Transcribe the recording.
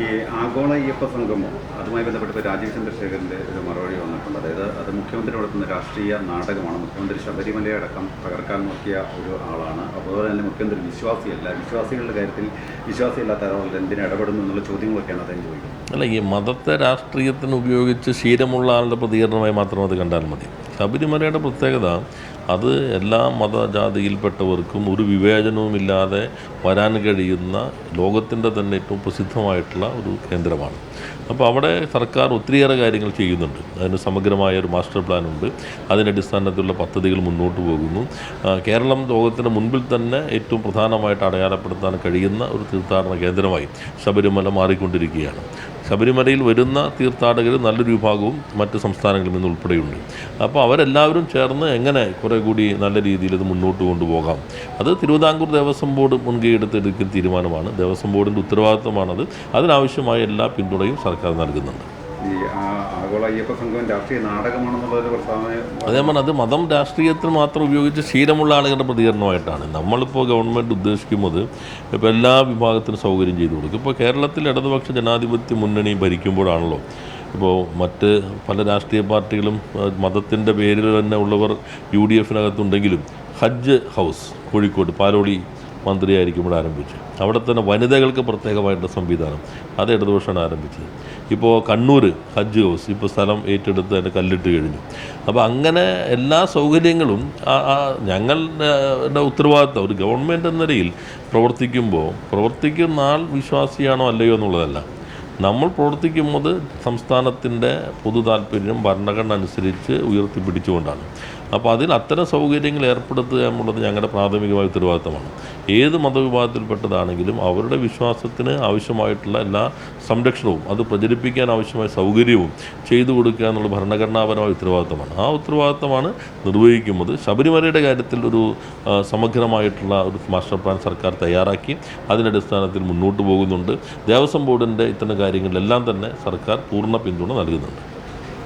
ഈ ആഗോള അയ്യപ്പ സംഗമം അതുമായി ബന്ധപ്പെട്ട് രാജീവ് ചന്ദ്രശേഖരൻ്റെ ഒരു മറുപടി വന്നിട്ടുണ്ട്. അതായത് അത് മുഖ്യമന്ത്രി നടത്തുന്ന രാഷ്ട്രീയ നാടകമാണ്. മുഖ്യമന്ത്രി ശബരിമലയെ അടക്കം തകർക്കാൻ നോക്കിയ ഒരു ആളാണ്. അതുപോലെ തന്നെ മുഖ്യമന്ത്രി വിശ്വാസിയല്ല. വിശ്വാസികളുടെ കാര്യത്തിൽ വിശ്വാസിയല്ലാത്ത ആളുകൾ എന്തിനു ഇടപെടുന്നു എന്നുള്ള ചോദ്യങ്ങളൊക്കെയാണ് അദ്ദേഹം ചോദിക്കുന്നത്. അല്ല, ഈ മതത്തെ രാഷ്ട്രീയത്തിന് ഉപയോഗിച്ച് ശീലമുള്ള ആളുടെ പ്രതികരണമായി മാത്രം അത് കണ്ടാൽ മതി. ശബരിമലയുടെ പ്രത്യേകത അത് എല്ലാ മതജാതിയിൽപ്പെട്ടവർക്കും ഒരു വിവേചനവുമില്ലാതെ വരാൻ കഴിയുന്ന ലോകത്തിൻ്റെ തന്നെ ഏറ്റവും പ്രസിദ്ധമായിട്ടുള്ള ഒരു കേന്ദ്രമാണ്. അപ്പോൾ അവിടെ സർക്കാർ ഒത്തിരിയേറെ കാര്യങ്ങൾ ചെയ്യുന്നുണ്ട്. അതിന് സമഗ്രമായ ഒരു മാസ്റ്റർ പ്ലാനുണ്ട്. അതിൻ്റെ അടിസ്ഥാനത്തിലുള്ള പദ്ധതികൾ മുന്നോട്ട് പോകുന്നു. കേരളം ലോകത്തിൻ്റെ മുൻപിൽ തന്നെ ഏറ്റവും പ്രധാനമായിട്ട് അടയാളപ്പെടുത്താൻ കഴിയുന്ന ഒരു തീർത്ഥാടന കേന്ദ്രമായി ശബരിമല മാറിക്കൊണ്ടിരിക്കുകയാണ്. ശബരിമലയിൽ വരുന്ന തീർത്ഥാടകർ നല്ലൊരു വിഭാഗവും മറ്റ് സംസ്ഥാനങ്ങളിൽ നിന്ന് ഉൾപ്പെടെയുണ്ട്. അപ്പോൾ അവരെല്ലാവരും ചേർന്ന് എങ്ങനെ കുറേ കൂടി നല്ല രീതിയിൽ ഇത് മുന്നോട്ട് കൊണ്ടുപോകാം, അത് തിരുവിതാംകൂർ ദേവസ്വം ബോർഡ് മുൻകൈ എടുത്തെടുക്കുന്ന തീരുമാനമാണ്. ദേവസ്വം ബോർഡിൻ്റെ ഉത്തരവാദിത്വമാണത്. അതിനാവശ്യമായ എല്ലാ പിന്തുണയും സർക്കാർ നൽകുന്നുണ്ട്. ഈ ആഗോള അയ്യപ്പ സംഘം രാഷ്ട്രീയ നാടകമാണെന്നുള്ളൊരു പ്രസ്താവന അതേപോലെ അത് മതം രാഷ്ട്രീയത്തിന് മാത്രം ഉപയോഗിച്ച് ശീലമുള്ള ആളുകളുടെ പ്രതികരണമായിട്ടാണ്. നമ്മളിപ്പോൾ ഗവൺമെൻറ് ഉദ്ദേശിക്കുന്നത് ഇപ്പോൾ എല്ലാ വിഭാഗത്തിനും സൗകര്യം ചെയ്തു കൊടുക്കും. ഇപ്പോൾ കേരളത്തിൽ ഇടതുപക്ഷ ജനാധിപത്യ മുന്നണി ഭരിക്കുമ്പോഴാണല്ലോ ഇപ്പോൾ മറ്റ് പല രാഷ്ട്രീയ പാർട്ടികളും മതത്തിൻ്റെ പേരിൽ തന്നെ ഉള്ളവർ UDF-നകത്തുണ്ടെങ്കിലും ഹജ്ജ് ഹൗസ് കോഴിക്കോട് പാലോളി മന്ത്രിയായിരിക്കുമ്പോൾ ആരംഭിച്ചു. അവിടെ തന്നെ വനിതകൾക്ക് പ്രത്യേകമായിട്ടുള്ള സംവിധാനം അത് ഇടതുപക്ഷമാണ് ആരംഭിച്ചത്. ഇപ്പോൾ കണ്ണൂർ ഹജ്ജ് ഹൗസ് ഇപ്പോൾ സ്ഥലം ഏറ്റെടുത്ത് അതിൻ്റെ കല്ലിട്ട് കഴിഞ്ഞു. അപ്പോൾ അങ്ങനെ എല്ലാ സൗകര്യങ്ങളും ഞങ്ങളുടെ ഉത്തരവാദിത്തം ഒരു ഗവൺമെൻറ് എന്ന നിലയിൽ പ്രവർത്തിക്കുന്ന ആൾ വിശ്വാസിയാണോ അല്ലയോ എന്നുള്ളതല്ല. നമ്മൾ പ്രവർത്തിക്കുന്നത് സംസ്ഥാനത്തിൻ്റെ പൊതു താല്പര്യം ഭരണഘടന അനുസരിച്ച് ഉയർത്തിപ്പിടിച്ചുകൊണ്ടാണ്. അപ്പോൾ അതിൽ അത്തരം സൗകര്യങ്ങൾ ഏർപ്പെടുത്തുക എന്നുള്ളത് ഞങ്ങളുടെ പ്രാഥമികമായ ഉത്തരവാദിത്തമാണ്. ഏത് മതവിഭാഗത്തിൽപ്പെട്ടതാണെങ്കിലും അവരുടെ വിശ്വാസത്തിന് ആവശ്യമായിട്ടുള്ള എല്ലാ സംരക്ഷണവും അത് പ്രചരിപ്പിക്കാൻ ആവശ്യമായ സൗകര്യവും ചെയ്തു കൊടുക്കുക എന്നുള്ള ഭരണഘടനാപരമായ ഉത്തരവാദിത്തമാണ്. ആ ഉത്തരവാദിത്തമാണ് നിർവഹിക്കുന്നത്. ശബരിമലയുടെ കാര്യത്തിൽ ഒരു സമഗ്രമായിട്ടുള്ള ഒരു മാസ്റ്റർ പ്ലാൻ സർക്കാർ തയ്യാറാക്കി അതിൻ്റെ അടിസ്ഥാനത്തിൽ മുന്നോട്ട് പോകുന്നുണ്ട്. ദേവസ്വം ബോർഡിൻ്റെ ഇത്തരം കാര്യങ്ങളിലെല്ലാം തന്നെ സർക്കാർ പൂർണ്ണ പിന്തുണ നൽകുന്നുണ്ട്.